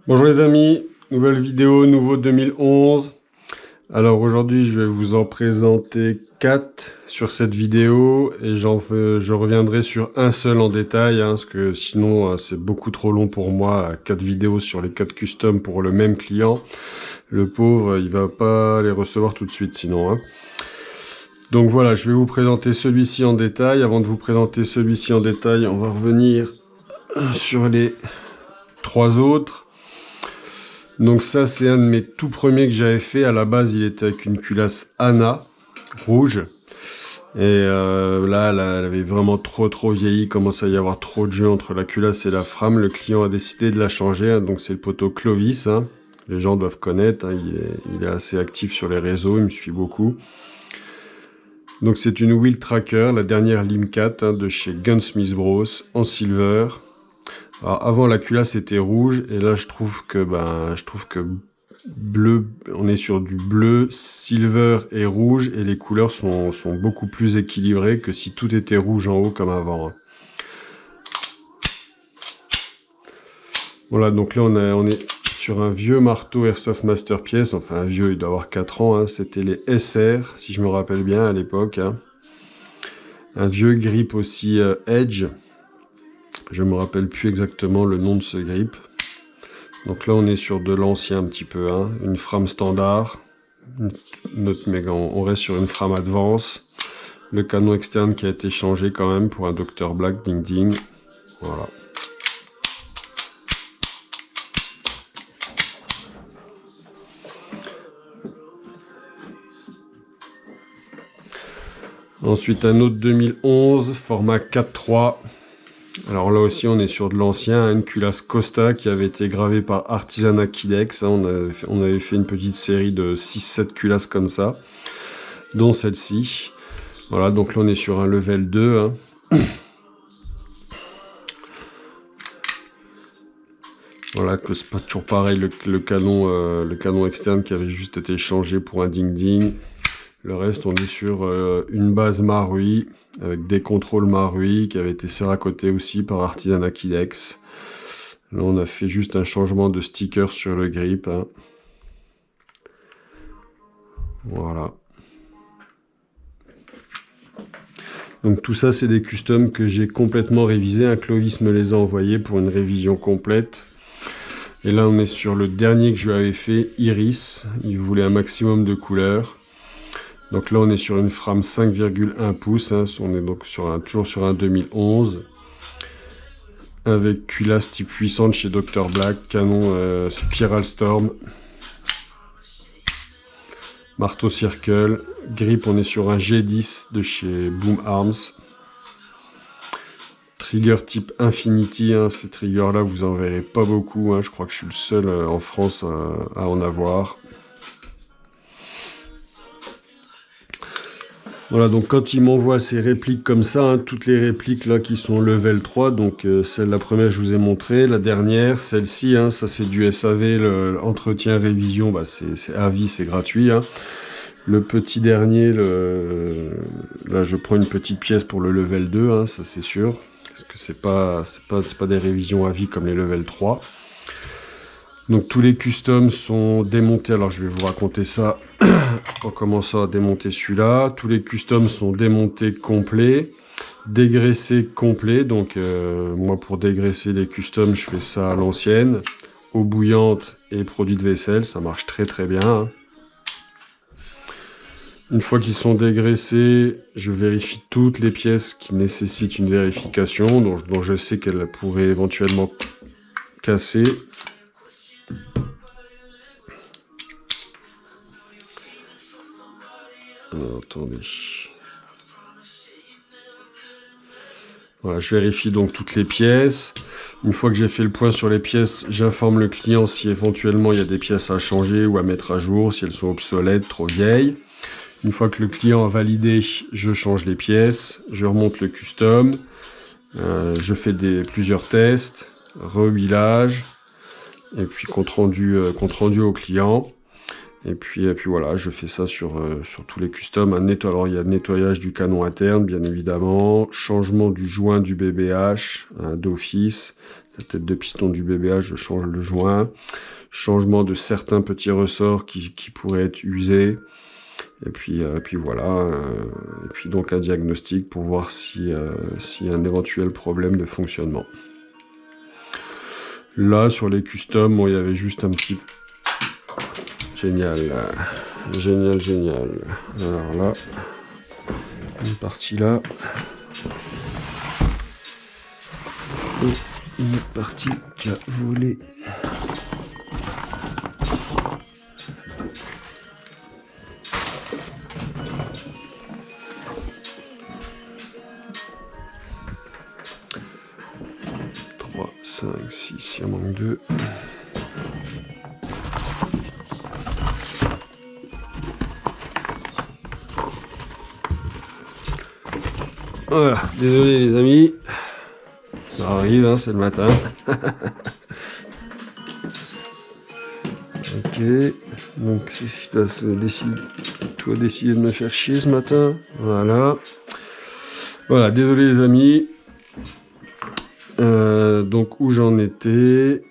Bonjour les amis, nouvelle vidéo, nouveau 2011. Alors aujourd'hui je vais vous en présenter 4 sur cette vidéo et je reviendrai sur un seul en détail, parce que sinon c'est beaucoup trop long pour moi, 4 vidéos sur les 4 customs pour le même client. Le pauvre, il va pas les recevoir tout de suite sinon. Donc voilà, je vais vous présenter celui-ci en détail. Avant de vous présenter celui-ci en détail, on va revenir sur les 3 autres. Donc ça, c'est un de mes tout premiers que j'avais fait. À la base, il était avec une culasse Anna, rouge. Et là, elle avait vraiment trop vieilli. Il commençait à y avoir trop de jeu entre la culasse et la frame. Le client a décidé de la changer. Donc c'est le poteau Clovis. Les gens doivent connaître. Il est assez actif sur les réseaux. Il me suit beaucoup. Donc c'est une Wheel Tracker, la dernière Limcat de chez Gunsmith Bros. En silver. Alors avant la culasse était rouge et là je trouve que bleu, on est sur du bleu, silver et rouge et les couleurs sont beaucoup plus équilibrées que si tout était rouge en haut comme avant. Voilà, donc là on est sur un vieux marteau Airsoft Masterpiece, enfin un vieux, il doit avoir 4 ans, c'était les SR si je me rappelle bien à l'époque. Un vieux grip aussi Edge. Je me rappelle plus exactement le nom de ce grip. Donc là on est sur de l'ancien un petit peu, une frame standard. Mais on reste sur une frame advance. Le canon externe qui a été changé quand même pour un Dr Black ding ding. Voilà. Ensuite un autre 2011, format 4.3. Alors là aussi on est sur de l'ancien, une culasse Costa qui avait été gravée par Artisanat Kidex. On avait fait une petite série de 6-7 culasses comme ça, dont celle-ci. Voilà, donc là on est sur un level 2. Voilà, que c'est pas toujours pareil, le canon externe qui avait juste été changé pour un ding ding. Le reste, on est sur une base Marui, avec des contrôles Marui, qui avait été serracoté aussi par Artisanat Kidex. Là, on a fait juste un changement de sticker sur le grip. Voilà. Donc tout ça, c'est des customs que j'ai complètement révisés. Un Clovis me les a envoyés pour une révision complète. Et là, on est sur le dernier que je lui avais fait, Iris. Il voulait un maximum de couleurs. Donc là, on est sur une frame 5,1 pouces. On est donc toujours sur un 2011. Avec culasse type puissante chez Dr Black. Canon Spiral Storm. Marteau Circle. Grip, on est sur un G10 de chez Boom Arms. Trigger type Infinity. Ces triggers là, vous en verrez pas beaucoup. Je crois que je suis le seul en France à en avoir. Voilà, donc quand il m'envoie ces répliques comme ça, toutes les répliques là qui sont level 3, donc la première je vous ai montré, la dernière, celle-ci, ça c'est du SAV, l'entretien révision, c'est à vie, c'est gratuit. Le petit dernier, là je prends une petite pièce pour le level 2, ça c'est sûr, parce que c'est pas des révisions à vie comme les level 3. Donc tous les customs sont démontés, alors je vais vous raconter ça en commençant à démonter celui-là. Tous les customs sont démontés complets, dégraissés complets. Donc moi pour dégraisser les customs, je fais ça à l'ancienne, eau bouillante et produit de vaisselle, ça marche très bien. Une fois qu'ils sont dégraissés, je vérifie toutes les pièces qui nécessitent une vérification, dont je sais qu'elles pourraient éventuellement casser. Alors, attendez. Voilà, je vérifie donc toutes les pièces. Une fois que j'ai fait le point sur les pièces, j'informe le client si éventuellement il y a des pièces à changer ou à mettre à jour, si elles sont obsolètes, trop vieilles. Une fois que le client a validé, je change les pièces, je remonte le custom, je fais plusieurs tests, rehuilage, et puis compte rendu au client. Et puis voilà, je fais ça sur tous les customs. Alors il y a nettoyage du canon interne, bien évidemment, changement du joint du BBH d'office, la tête de piston du BBA, je change le joint. Changement de certains petits ressorts qui pourraient être usés. Et puis voilà. Et puis donc un diagnostic pour voir s'il y a un éventuel problème de fonctionnement. Là, sur les customs, bon, il y avait juste un petit... Génial. Génial, génial. Alors là, une partie là. Et une autre partie qui a volé. Trois, 5, 6, il en manque 2. Voilà, désolé les amis, ça arrive, hein, c'est le matin. Ok, donc c'est ce qui se passe, toi décidé de me faire chier ce matin, voilà. Voilà, désolé les amis. Donc où j'en étais,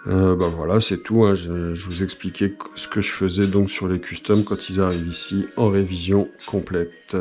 bah voilà, c'est tout, hein. Je vous expliquais ce que je faisais donc sur les customs quand ils arrivent ici en révision complète.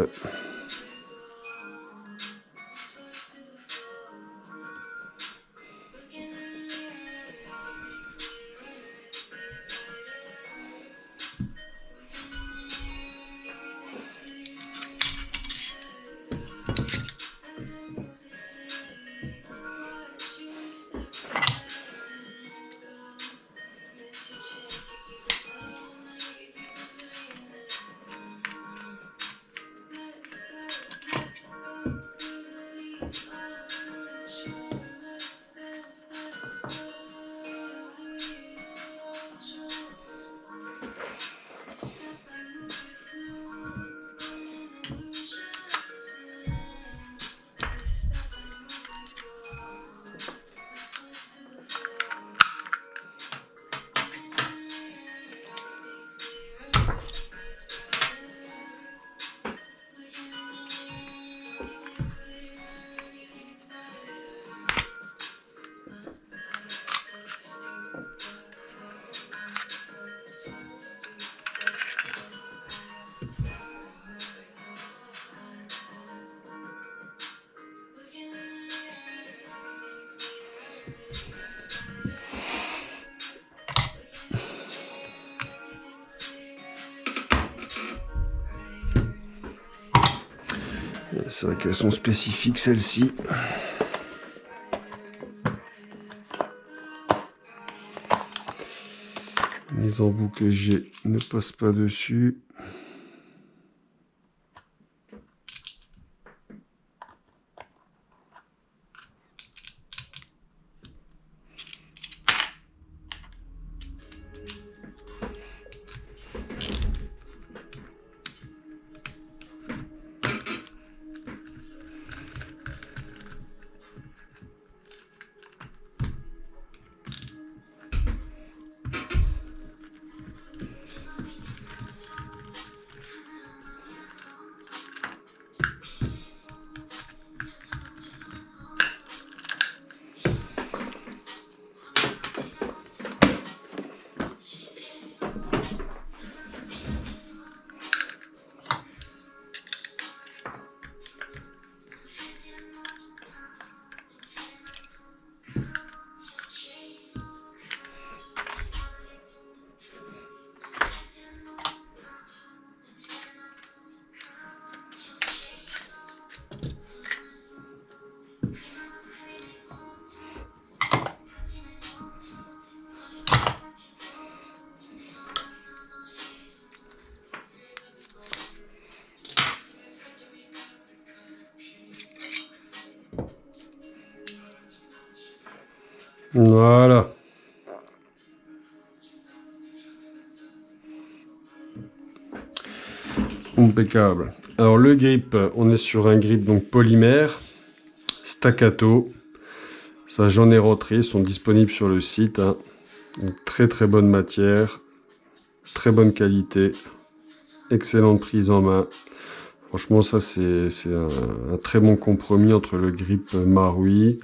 C'est vrai qu'elles sont spécifiques celles-ci. Les embouts que j'ai ne passent pas dessus. Voilà. Impeccable. Alors le grip, on est sur un grip donc polymère, staccato. Ça j'en ai rentré, ils sont disponibles sur le site. Hein. Donc, très très bonne matière, très bonne qualité, excellente prise en main. Franchement, ça c'est un très bon compromis entre le grip Marui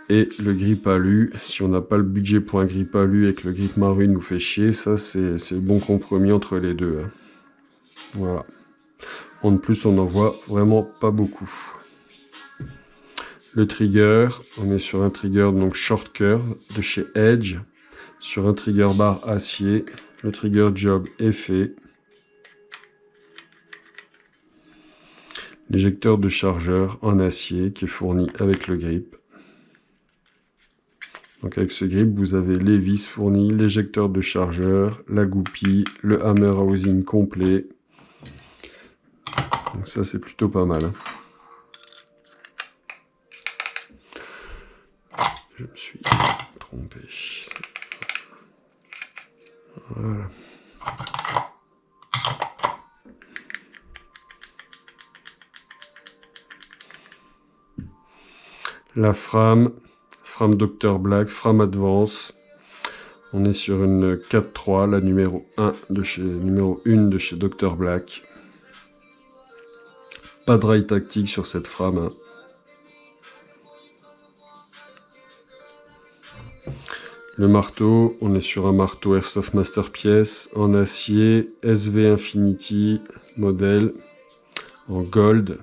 et le grip alu. Si on n'a pas le budget pour un grip alu et que le grip Marui nous fait chier, ça c'est le bon compromis entre les deux. Hein. Voilà. En plus, on n'en voit vraiment pas beaucoup. Le trigger, on est sur un trigger donc short curve de chez Edge, sur un trigger bar acier. Le trigger job est fait. L'éjecteur de chargeur en acier qui est fourni avec le grip. Donc avec ce grip, vous avez les vis fournies, l'éjecteur de chargeur, la goupille, le hammer housing complet. Donc ça c'est plutôt pas mal. Hein. Je me suis trompé. Voilà. La frame Dr Black, frame Advance. On est sur une 4.3, la numéro 1 de chez Dr Black. Pas de rail tactique sur cette frame. Hein. Le marteau, on est sur un marteau Airsoft Masterpiece en acier, SV Infinity modèle en gold.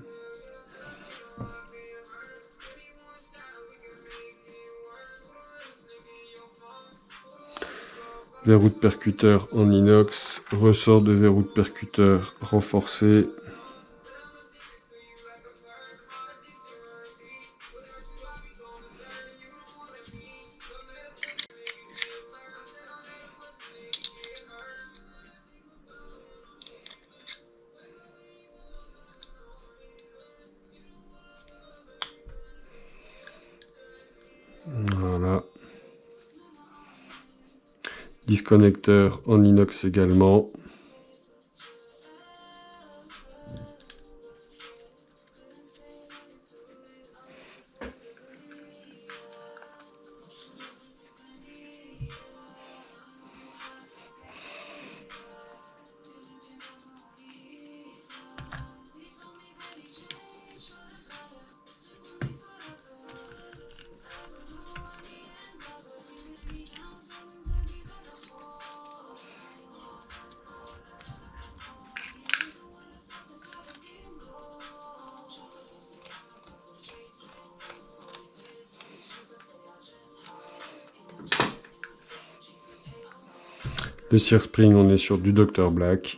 Verrou de percuteur en inox, ressort de verrou de percuteur renforcé. Voilà. Disconnecteur en inox également. Le Sear Spring, on est sur du Dr Black.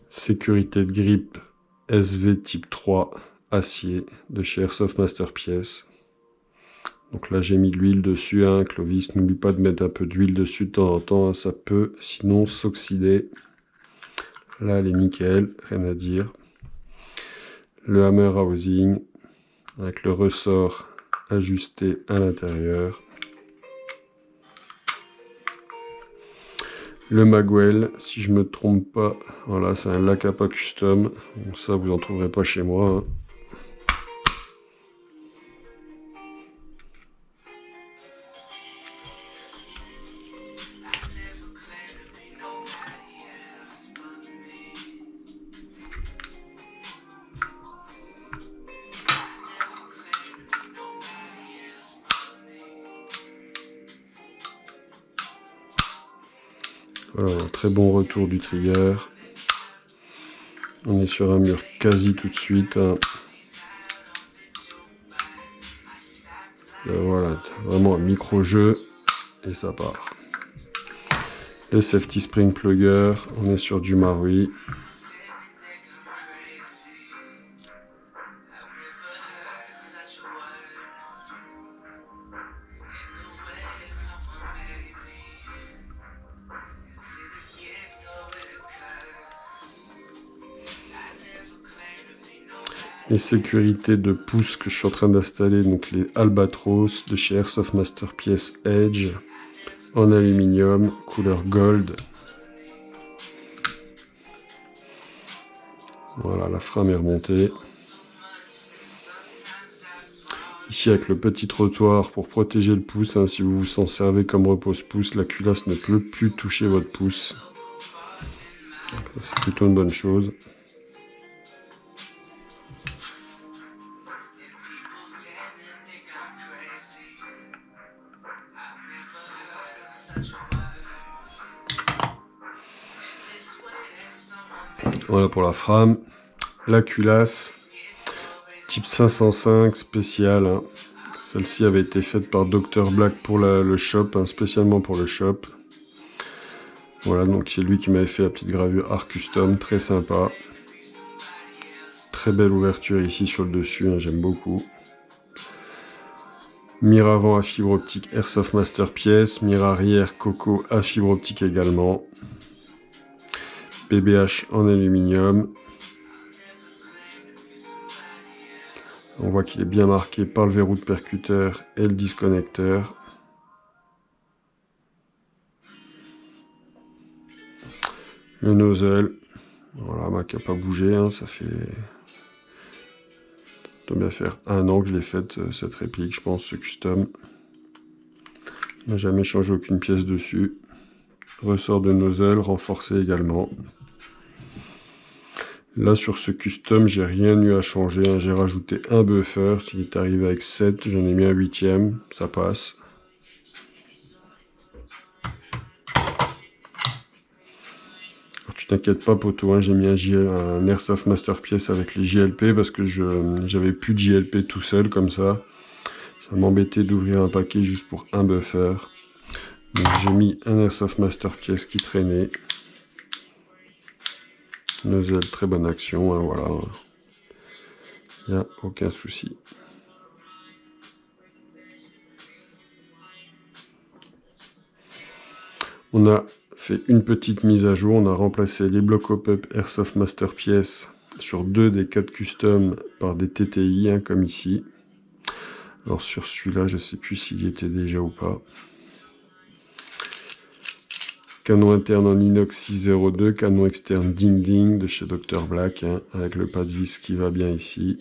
Sécurité de grip SV type 3 acier de chez Airsoft Masterpiece. Donc là j'ai mis de l'huile dessus, hein. Clovis, n'oublie pas de mettre un peu d'huile dessus de temps en temps, hein. Ça peut sinon s'oxyder. Là elle est nickel, rien à dire. Le hammer housing avec le ressort ajusté à l'intérieur. Le Magwell, si je me trompe pas, voilà, c'est un Lacapa Custom. Donc ça, vous en trouverez pas chez moi. Hein. Voilà, un très bon retour du trigger. On est sur un mur quasi tout de suite. Hein. Voilà, vraiment un micro-jeu et ça part. Le Safety Spring Plugger, on est sur du Marui. Les sécurités de pouce que je suis en train d'installer, donc les Albatros de chez Airsoft Masterpiece Edge en aluminium, couleur gold. Voilà, la frame est remontée. Ici avec le petit trottoir pour protéger le pouce, hein, si vous vous en servez comme repose-pouce, la culasse ne peut plus toucher votre pouce. C'est plutôt une bonne chose. Voilà pour la frame. La culasse, type 505 spécial. Hein. Celle-ci avait été faite par Dr Black pour le shop, hein, spécialement pour le shop. Voilà, donc c'est lui qui m'avait fait la petite gravure Art Custom, très sympa. Très belle ouverture ici sur le dessus, hein, j'aime beaucoup. Mire avant à fibre optique Airsoft Master pièce, mire arrière Coco à fibre optique également. PBH en aluminium. On voit qu'il est bien marqué par le verrou de percuteur et le disconnecteur. Le nozzle, voilà, ma qui n'a pas bougé, hein, ça fait... Ça doit bien faire 1 an que je l'ai faite, cette réplique, je pense, ce custom. Il n'a jamais changé aucune pièce dessus. Ressort de nozzle, renforcé également. Là, sur ce custom, j'ai rien eu à changer, hein. J'ai rajouté un buffer, il est arrivé avec 7, j'en ai mis un 8e, ça passe. Tu t'inquiètes pas, poteau, hein, j'ai mis un Airsoft Master pièce avec les JLP parce que j'avais plus de JLP tout seul comme ça. Ça m'embêtait d'ouvrir un paquet juste pour un buffer. Donc j'ai mis un Airsoft Master pièce qui traînait. Nozzle, très bonne action, hein, voilà. Il n'y a aucun souci. On a fait une petite mise à jour, on a remplacé les blocs pop-up Airsoft Master pièce sur 2 des 4 customs par des TTI, hein, comme ici. Alors sur celui-là, je ne sais plus s'il y était déjà ou pas. Canon interne en inox 602, canon externe Ding Ding de chez Dr Black, hein, avec le pas de vis qui va bien ici.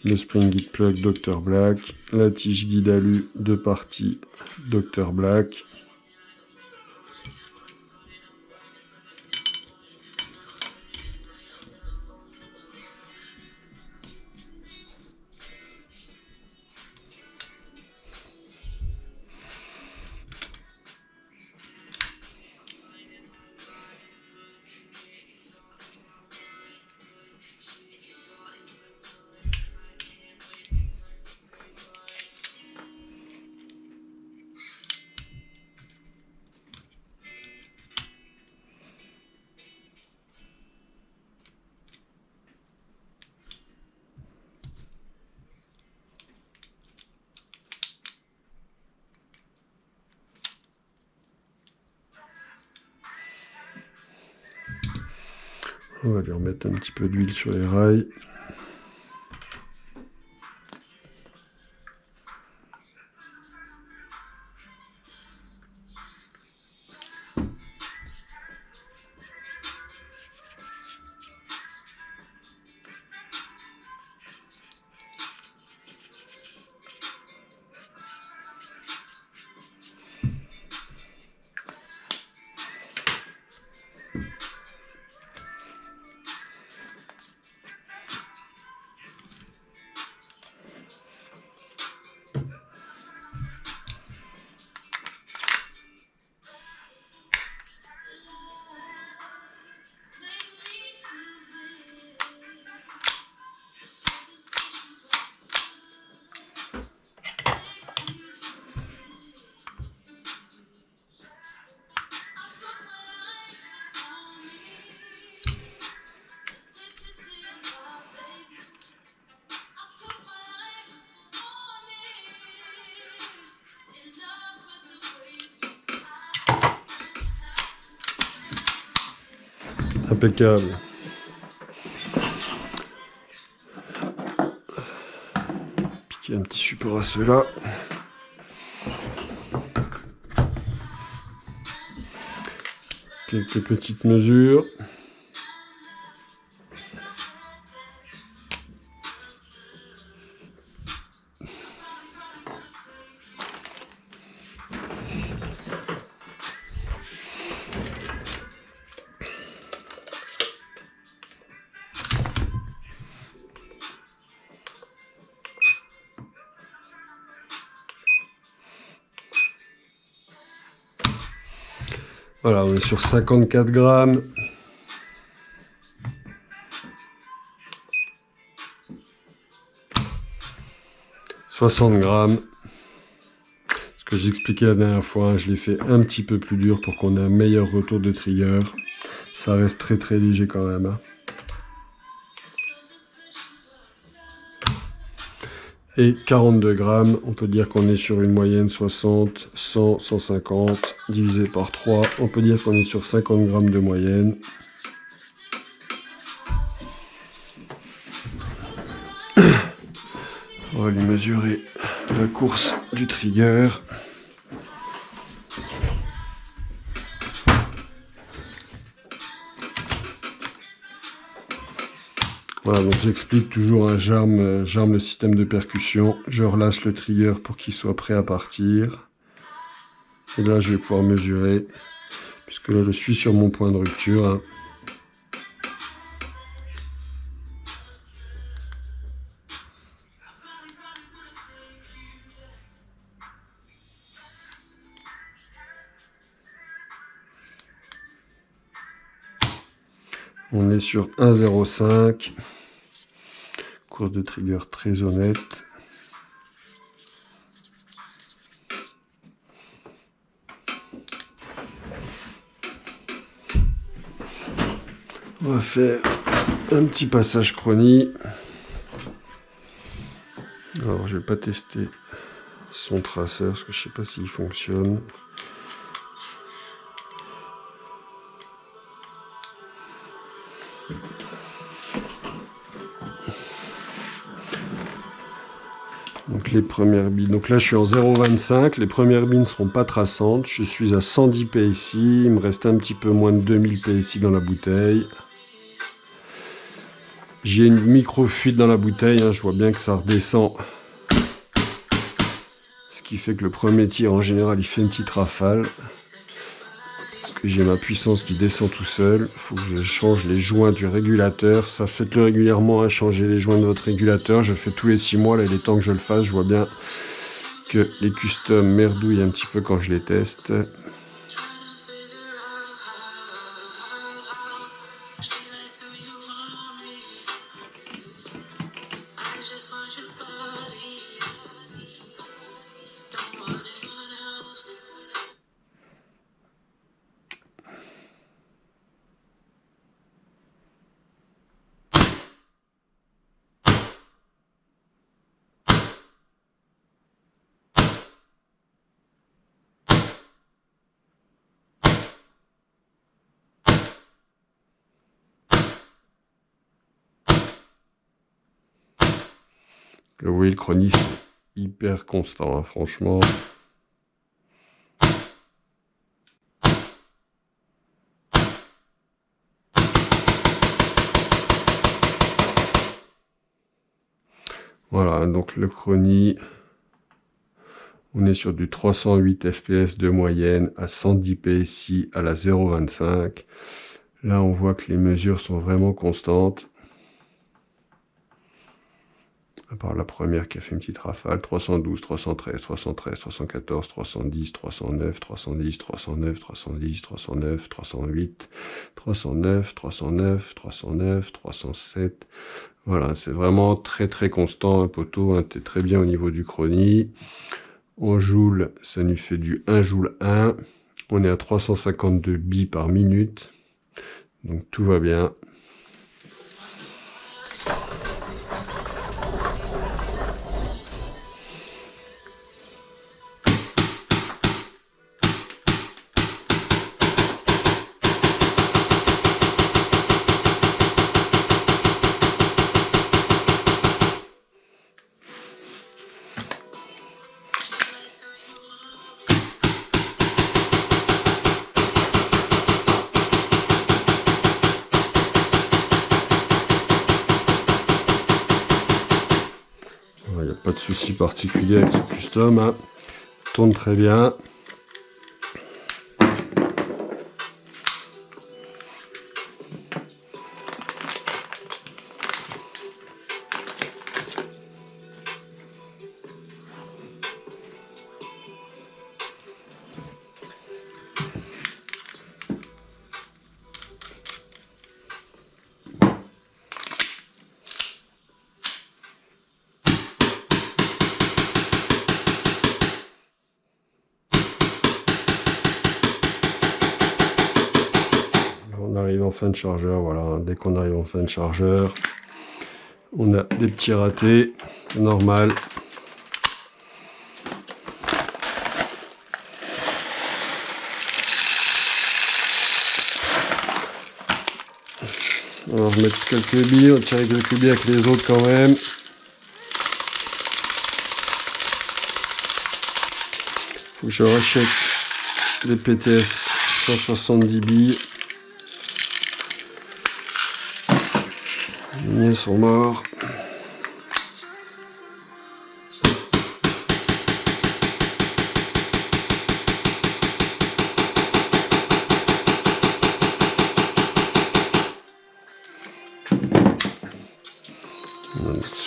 Le spring guide plug Dr Black, la tige guide alu 2 parties Dr Black. On va lui remettre un petit peu d'huile sur les rails. Impeccable. Piquer un petit support à ceux-là. Quelques petites mesures. Voilà, on est sur 54 grammes. « 60 grammes. Ce que j'expliquais la dernière fois, je l'ai fait un petit peu plus dur pour qu'on ait un meilleur retour de trigger. Ça reste très très léger quand même. Hein. Et 42 grammes, on peut dire qu'on est sur une moyenne 60, 100, 150, divisé par 3. On peut dire qu'on est sur 50 grammes de moyenne. On va lui mesurer la course du trigger. Voilà, donc j'explique toujours, j'arme le système de percussion, je relâche le trigger pour qu'il soit prêt à partir. Et là, je vais pouvoir mesurer, puisque là, je suis sur mon point de rupture. Hein. On est sur 1,05. Course de trigger très honnête. On va faire un petit passage chronie. Alors, je vais pas tester son traceur, parce que je sais pas s'il fonctionne. Donc les premières billes, donc là je suis en 0,25, les premières billes ne seront pas traçantes, je suis à 110 PSI, il me reste un petit peu moins de 2000 PSI dans la bouteille. J'ai une micro-fuite dans la bouteille, hein, je vois bien que ça redescend. Ce qui fait que le premier tir en général il fait une petite rafale. Parce que j'ai ma puissance qui descend tout seul, il faut que je change les joints du régulateur. Ça, faites-le régulièrement, hein, changer les joints de votre régulateur, je le fais tous les 6 mois, là il est temps que je le fasse, je vois bien que les customs merdouillent un petit peu quand je les teste. Oui, le chronie c'est hyper constant, hein, franchement. Voilà, donc le chronie, on est sur du 308 fps de moyenne à 110 PSI à la 0,25. Là, on voit que les mesures sont vraiment constantes. À part la première qui a fait une petite rafale, 312, 313, 313, 314, 310, 309, 310, 309, 310, 309, 308, 309, 309, 309, 307. Voilà, c'est vraiment très très constant, un poteau, hein, t'es très bien au niveau du chronie. En joule, ça nous fait du 1 joule 1. On est à 352 billes par minute. Donc tout va bien. Il n'y a pas de souci particulier avec ce custom, hein. Tourne très bien. en fin de chargeur. Voilà, hein, dès qu'on arrive en fin de chargeur, on a des petits ratés, c'est normal. On va remettre quelques billes, on va tirer quelques billes avec les autres quand même. Faut que je rachète des PTS 170 billes. Les miens sont morts.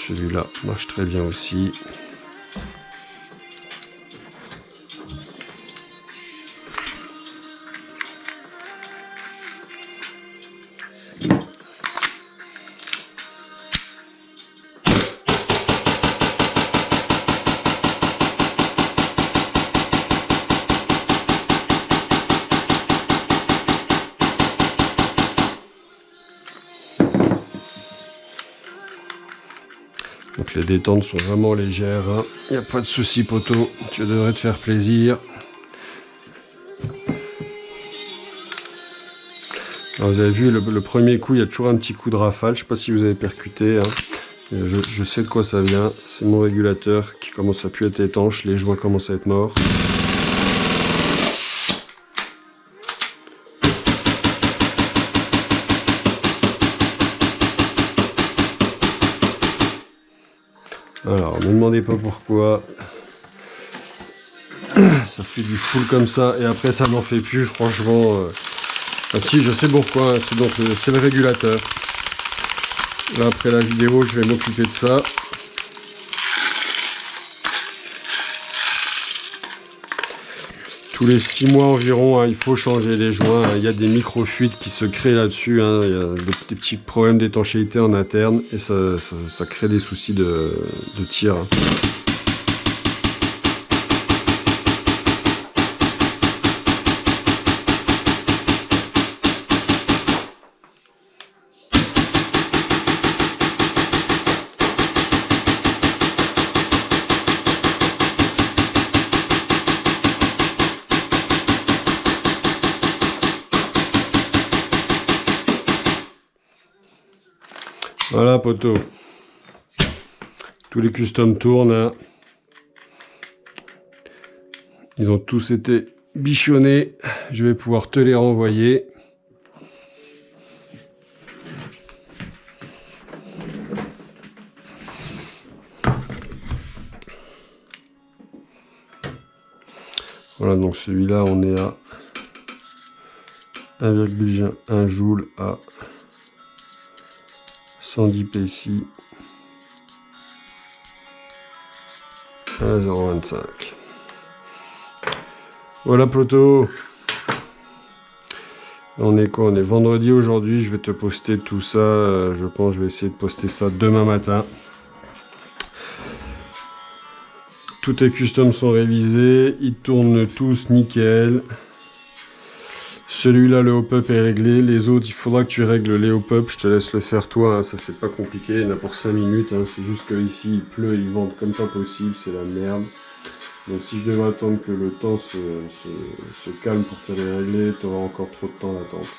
Celui-là marche très bien aussi. Donc les détentes sont vraiment légères, hein. Il n'y a pas de souci poteau, tu devrais te faire plaisir. Alors vous avez vu, le premier coup, il y a toujours un petit coup de rafale, je ne sais pas si vous avez percuté, hein. Je sais de quoi ça vient, c'est mon régulateur qui commence à plus être étanche, les joints commencent à être morts. Alors, ne me demandez pas pourquoi. Ça fait du full comme ça et après ça n'en fait plus, franchement. Ah si, je sais pourquoi, c'est donc c'est le régulateur. Là, après la vidéo, je vais m'occuper de ça. Tous les 6 mois environ, hein, il faut changer les joints. Hein. Il y a des micro-fuites qui se créent là-dessus. Hein. Il y a des petits problèmes d'étanchéité en interne et ça crée des soucis de tir. Hein. Voilà poteau, tous les customs tournent, hein. Ils ont tous été bichonnés, je vais pouvoir te les renvoyer. Voilà, donc celui-là on est à 1,1 joule à 110 PSI à 0,25. Voilà poteau. On est quoi? On est vendredi aujourd'hui. Je vais te poster tout ça. Je pense que je vais essayer de poster ça demain matin. Tous tes customs sont révisés. Ils tournent tous nickel. Celui-là, le hop-up est réglé. Les autres, il faudra que tu règles les hop-up. Je te laisse le faire toi. Hein. Ça, c'est pas compliqué. Il y en a pour 5 minutes. Hein. C'est juste que ici, il pleut. Ils vendent comme pas possible. C'est la merde. Donc, si je devais attendre que le temps se calme pour te les régler, tu auras encore trop de temps d'attente.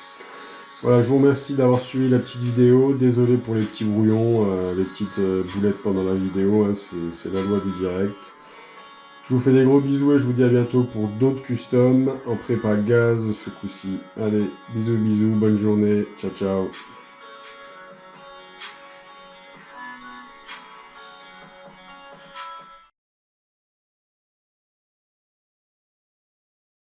Voilà, je vous remercie d'avoir suivi la petite vidéo. Désolé pour les petits brouillons, les petites boulettes pendant la vidéo. Hein. C'est la loi du direct. Je vous fais des gros bisous et je vous dis à bientôt pour d'autres customs en prépa gaz ce coup-ci. Allez, bisous, bonne journée, ciao, ciao.